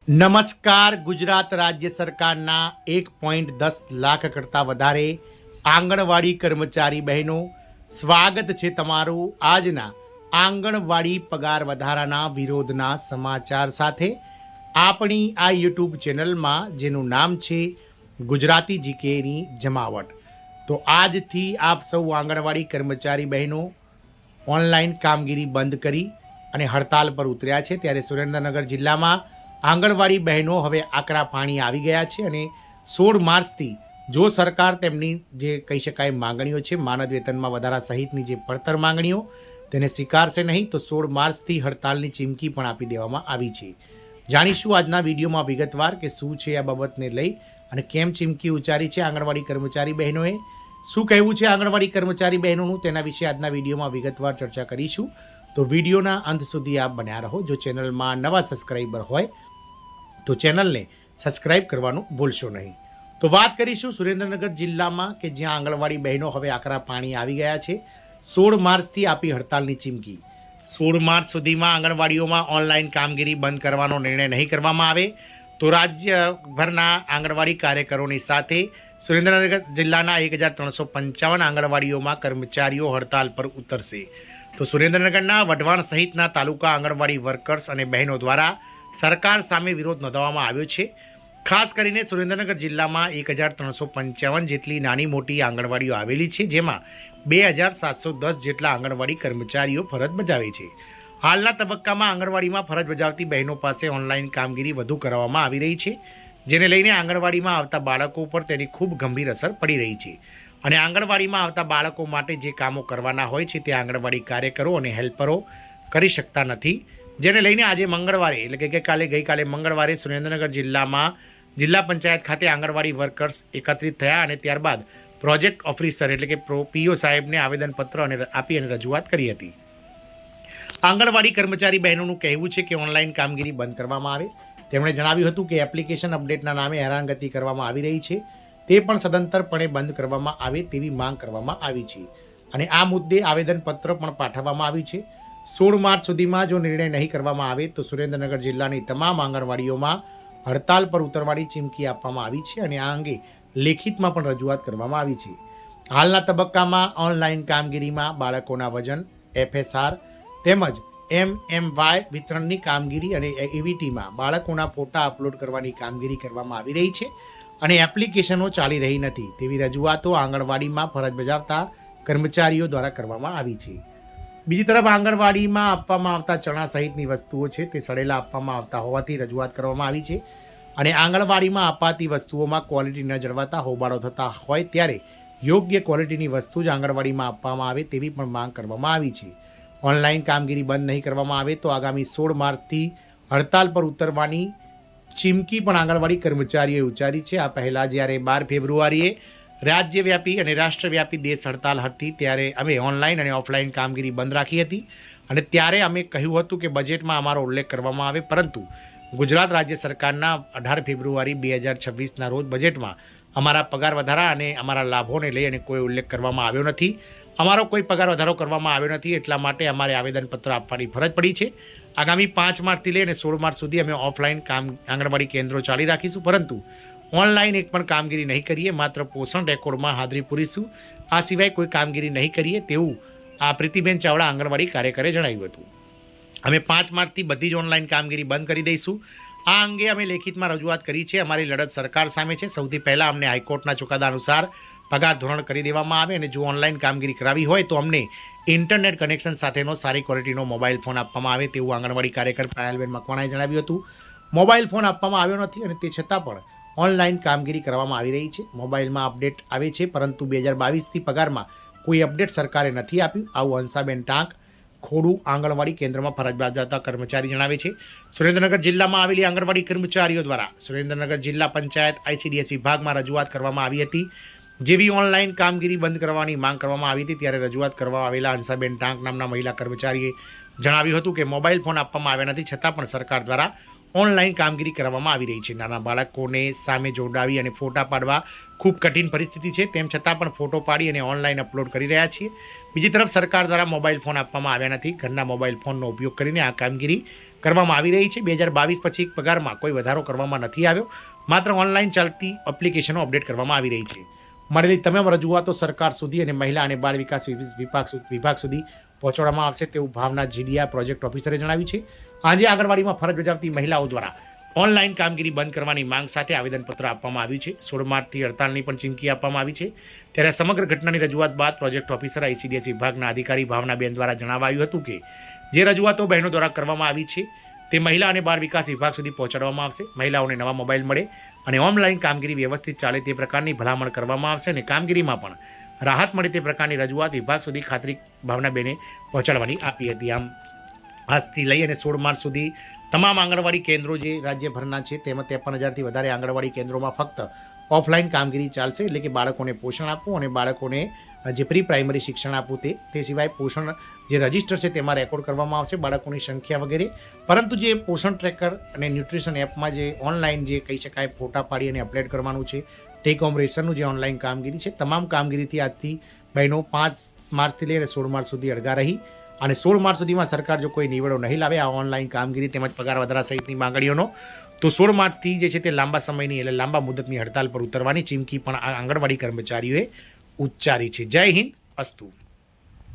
નમસ્કાર. ગુજરાત રાજ્ય સરકારના 1.10 લાખ કરતાં વધારે આંગણવાડી કર્મચારી બહેનો, સ્વાગત છે તમારું આજના આંગણવાડી પગાર વધારાના વિરોધના સમાચાર સાથે આપણી આ યુટ્યુબ ચેનલમાં, જેનું નામ છે ગુજરાતી જીકેની જમાવટ. તો આજથી આપ સૌ આંગણવાડી કર્મચારી બહેનો ઓનલાઈન કામગીરી બંધ કરી અને હડતાલ પર ઉતર્યા છે. ત્યારે સુરેન્દ્રનગર જિલ્લામાં આંગણવાડી બહેનો હવે આકરા પાણી આવી ગયા છે અને 16 માર્ચથી જો સરકાર તેમની જે કહી શકાય માંગણીઓ છે, માનદ વેતનમાં વધારા સહિતની જે પડતર માંગણીઓ, તેને સ્વીકારશે નહીં તો 16 માર્ચથી હડતાલની ચીમકી પણ આપી દેવામાં આવી છે. જાણીશું આજના વિડીયોમાં વિગતવાર કે શું છે આ બાબતને લઈ અને કેમ ચીમકી ઉચ્ચારી છે આંગણવાડી કર્મચારી બહેનોએ, શું કહેવું છે આંગણવાડી કર્મચારી બહેનોનું, તેના વિશે આજના વિડીયોમાં વિગતવાર ચર્ચા કરીશું. તો વિડીયોના અંત સુધી આપ બન્યા રહો. જો ચેનલમાં નવા સબસ્ક્રાઈબર હોય તો ચેનલને સબસ્ક્રાઇબ કરવાનું ભૂલશો નહીં. તો વાત કરીશું સુરેન્દ્રનગર જિલ્લામાં કે જ્યાં આંગણવાડી બહેનો હવે આકરા પાણી આવી ગયા છે. 16 માર્ચથી આપી હડતાલની ચીમકી. 16 માર્ચ સુધીમાં આંગણવાડીઓમાં ઓનલાઈન કામગીરી બંધ કરવાનો નિર્ણય નહીં કરવામાં આવે તો રાજ્યભરના આંગણવાડી કાર્યકરોની સાથે સુરેન્દ્રનગર જિલ્લાના 1355 આંગણવાડીઓમાં કર્મચારીઓ હડતાલ પર ઉતરશે. તો સુરેન્દ્રનગરના વઢવાણ સહિતના તાલુકા આંગણવાડી વર્કર્સ અને બહેનો દ્વારા સરકાર સામે વિરોધ નોંધાવવામાં આવ્યો છે. ખાસ કરીને સુરેન્દ્રનગર જિલ્લામાં 1355 જેટલી નાની મોટી આંગણવાડીઓ આવેલી છે, જેમાં 2710 જેટલા આંગણવાડી કર્મચારીઓ ફરજ બજાવે છે. હાલના તબક્કામાં આંગણવાડીમાં ફરજ બજાવતી બહેનો પાસે ઓનલાઈન કામગીરી વધુ કરવામાં આવી રહી છે, જેને લઈને આંગણવાડીમાં આવતા બાળકો ઉપર તેની ખૂબ ગંભીર અસર પડી રહી છે. અને આંગણવાડીમાં આવતા બાળકો માટે જે કામો કરવાના હોય છે તે આંગણવાડી કાર્યકરો અને હેલ્પરો કરી શકતા નથી, જેને લઈને આજે મંગળવારે એટલે કે ગઈકાલે મંગળવારે સુરેન્દ્રનગર જિલ્લામાં જિલ્લા પંચાયત ખાતે આંગણવાડી વર્કર્સ એકત્રિત થયા અને ત્યારબાદ પ્રોજેક્ટ ઓફિસર એટલે કે પીઓ સાહેબને આવેદનપત્ર આપી અને રજૂઆત કરી હતી. આંગણવાડી કર્મચારી બહેનોનું કહેવું છે કે ઓનલાઈન કામગીરી બંધ કરવામાં આવે. તેમણે જણાવ્યું હતું કે એપ્લિકેશન અપડેટના નામે હેરાનગતિ કરવામાં આવી રહી છે, તે પણ સદંતરપણે બંધ કરવામાં આવે તેવી માંગ કરવામાં આવી છે. અને આ મુદ્દે આવેદનપત્ર પણ પાઠવવામાં આવ્યું છે. 16 માર્ચ સુધીમાં જો નિર્ણય નહીં કરવામાં આવે તો સુરેન્દ્રનગર જિલ્લાની તમામ આંગણવાડીઓમાં હડતાલ પર ઉતરવાની ચીમકી આપવામાં આવી છે અને આ અંગે લેખિતમાં પણ રજૂઆત કરવામાં આવી છે. હાલના તબક્કામાં ઓનલાઈન કામગીરીમાં બાળકોના વજન, FSR તેમજ MMY વિતરણની કામગીરી અને EVTમાં બાળકોના ફોટા અપલોડ કરવાની કામગીરી કરવામાં આવી રહી છે અને એપ્લિકેશનો ચાલી રહી નથી તેવી રજૂઆતો આંગણવાડીમાં ફરજ બજાવતા કર્મચારીઓ દ્વારા કરવામાં આવી છે. બીજી તરફ આંગણવાડીમાં આપવામાં આવતા ચણા સહિતની વસ્તુઓ છે તે સડેલા આપવામાં આવતા હોવાથી રજૂઆત કરવામાં આવી છે અને આંગણવાડીમાં અપાતી વસ્તુઓમાં ક્વોલિટી ન જળવાતા હોબાળો થતા હોય ત્યારે યોગ્ય ક્વોલિટીની વસ્તુ જ આંગણવાડીમાં આપવામાં આવે તેવી પણ માંગ કરવામાં આવી છે. ઓનલાઈન કામગીરી બંધ નહીં કરવામાં આવે તો આગામી 16 માર્ચથી હડતાલ પર ઉતરવાની ચીમકી પણ આંગણવાડી કર્મચારીઓએ ઉચ્ચારી છે. આ પહેલાં જ્યારે 12 ફેબ્રુઆરીએ રાજ્યવ્યાપી અને રાષ્ટ્રવ્યાપી દેશ હડતાલ હતી ત્યારે અમે ઓનલાઈન અને ઓફલાઈન કામગીરી બંધ રાખી હતી અને ત્યારે અમે કહ્યું હતું કે બજેટમાં અમારો ઉલ્લેખ કરવામાં આવે, પરંતુ ગુજરાત રાજ્ય સરકારના 18 ફેબ્રુઆરી 2026ના રોજ બજેટમાં અમારા પગાર વધારા અને અમારા લાભોને લઈ અને કોઈ ઉલ્લેખ કરવામાં આવ્યો નથી. અમારો કોઈ પગાર વધારો કરવામાં આવ્યો નથી, એટલા માટે અમારે આવેદનપત્ર આપવાની ફરજ પડી છે. આગામી 5 માર્ચથી લઈને 16 માર્ચ સુધી અમે ઓફલાઈન આંગણવાડી કેન્દ્રો ચાલી રાખીશું, પરંતુ ઓનલાઈન એક પણ કામગીરી નહીં કરીએ. માત્ર પોષણ રેકોર્ડમાં હાજરી પૂરીશું, આ સિવાય કોઈ કામગીરી નહીં કરીએ તેવું આ પ્રીતિબેન ચાવડા આંગણવાડી કાર્યકરે જણાવ્યું હતું. અમે 5 માર્ચથી બધી જ ઓનલાઈન કામગીરી બંધ કરી દઈશું. આ અંગે અમે લેખિતમાં રજૂઆત કરી છે. અમારી લડત સરકાર સામે છે. સૌથી પહેલાં અમને હાઈકોર્ટના ચુકાદા અનુસાર પગાર ધોરણ કરી દેવામાં આવે અને જો ઓનલાઈન કામગીરી કરાવી હોય તો અમને ઇન્ટરનેટ કનેક્શન સાથેનો સારી ક્વોલિટીનો મોબાઈલ ફોન આપવામાં આવે તેવું આંગણવાડી કાર્યકર પાયલબેન મકવાણાએ જણાવ્યું હતું. મોબાઈલ ફોન આપવામાં આવ્યો નથી અને તે છતાં પણ ઓનલાઈન કામગીરી કરવામાં આવી રહી છે. મોબાઈલમાં અપડેટ આવે છે, પરંતુ 2022થી પગારમાં કોઈ અપડેટ સરકારે નથી આપ્યું. આવું હંસાબેન ટાંક, ખોડું આંગણવાડી કેન્દ્રમાં ફરજ બજાવતા કર્મચારી જણાવે છે. સુરેન્દ્રનગર જિલ્લામાં આવેલી આંગણવાડી કર્મચારીઓ દ્વારા સુરેન્દ્રનગર જિલ્લા પંચાયત ICDS વિભાગમાં રજૂઆત કરવામાં આવી હતી. જેવી ઓનલાઈન કામગીરી બંધ કરવાની માંગ કરવામાં આવી હતી ત્યારે રજૂઆત કરવામાં આવેલા હંસાબેન ટાંક નામના મહિલા કર્મચારીએ જણાવ્યું હતું કે મોબાઈલ ફોન આપવામાં આવ્યા નથી, છતાં પણ સરકાર દ્વારા ઓનલાઈન કામગીરી કરવામાં આવી રહી છે. નાના બાળકોને સામે જોડાવી અને ફોટા પાડવા ખૂબ કઠિન પરિસ્થિતિ છે, તેમ છતાં પણ ફોટો પાડી અને ઓનલાઈન અપલોડ કરી રહ્યા છીએ. બીજી તરફ સરકાર દ્વારા મોબાઈલ ફોન આપવામાં આવ્યા નથી. ઘરના મોબાઈલ ફોનનો ઉપયોગ કરીને આ કામગીરી કરવામાં આવી રહી છે. 2022 પછી પગારમાં કોઈ વધારો કરવામાં નથી આવ્યો. માત્ર ઓનલાઈન ચાલતી એપ્લિકેશનો અપડેટ કરવામાં આવી રહી છે. મળેલી તમામ રજૂઆતો સરકાર સુધી અને મહિલા અને બાળ વિકાસ વિભાગ સુધી પહોંચાડવામાં આવશે તેવું ભાવના જીડિયા પ્રોજેક્ટ ઓફિસરે જણાવ્યું છે. આજે આંગણવાડીમાં ફરજ બજાવતી મહિલાઓ દ્વારા ઓનલાઈન કામગીરી બંધ કરવાની માંગ સાથે આવેદનપત્ર આપવામાં આવ્યું છે. 16 માર્ચથી હડતાલની પણ ચીમકી આપવામાં આવી છે. ત્યારે સમગ્ર ઘટનાની રજૂઆત બાદ પ્રોજેક્ટ ઓફિસર ICDS વિભાગના અધિકારી ભાવનાબેન દ્વારા જણાવાયું હતું કે જે રજૂઆતો બહેનો દ્વારા કરવામાં આવી છે તે મહિલા અને બાળ વિકાસ વિભાગ સુધી પહોંચાડવામાં આવશે. મહિલાઓને નવા મોબાઈલ મળે અને ઓનલાઈન કામગીરી વ્યવસ્થિત ચાલે તે પ્રકારની ભલામણ કરવામાં આવશે અને કામગીરીમાં પણ રાહત મળે તે પ્રકારની રજૂઆત વિભાગ સુધી ખાતરી ભાવનાબેને પહોંચાડવાની આપી હતી. આમ આજથી લઈ અને 16 માર્ચ સુધી તમામ આંગણવાડી કેન્દ્રો જે રાજ્યભરના છે તેમાં 53,000થી વધારે આંગણવાડી કેન્દ્રોમાં ફક્ત ઓફલાઈન કામગીરી ચાલશે. એટલે કે બાળકોને પોષણ આપવું અને બાળકોને જે પ્રી પ્રાઇમરી શિક્ષણ આપવું તે સિવાય પોષણ જે રજિસ્ટર છે તેમાં રેકોર્ડ કરવામાં આવશે બાળકોની સંખ્યા વગેરે. પરંતુ જે પોષણ ટ્રેકર અને ન્યુટ્રિશન એપમાં જે ઓનલાઈન જે કહી શકાય ફોટા પાડી અને અપલોડ કરવાનું છે, ટેક હોમ રેશનનું જે ઓનલાઈન કામગીરી છે, તમામ કામગીરીથી આજથી બહેનો 5 માર્ચથી લઈને 16 માર્ચ સુધી અડગા રહી અને 16 માર્ચ સુધીમાં સરકાર જો કોઈ નિવેડો નહીં લાવે આ ઓનલાઈન કામગીરી તેમજ પગાર વધારા સહિતની માંગણીઓનો તો 16 માર્ચથી જે છે તે લાંબા સમયની એટલે લાંબા મુદતની હડતાલ પર ઉતરવાની ચીમકી પણ આ આંગણવાડી કર્મચારીઓએ ઉચ્ચારી છે. જય હિન્દ, અસ્તુ.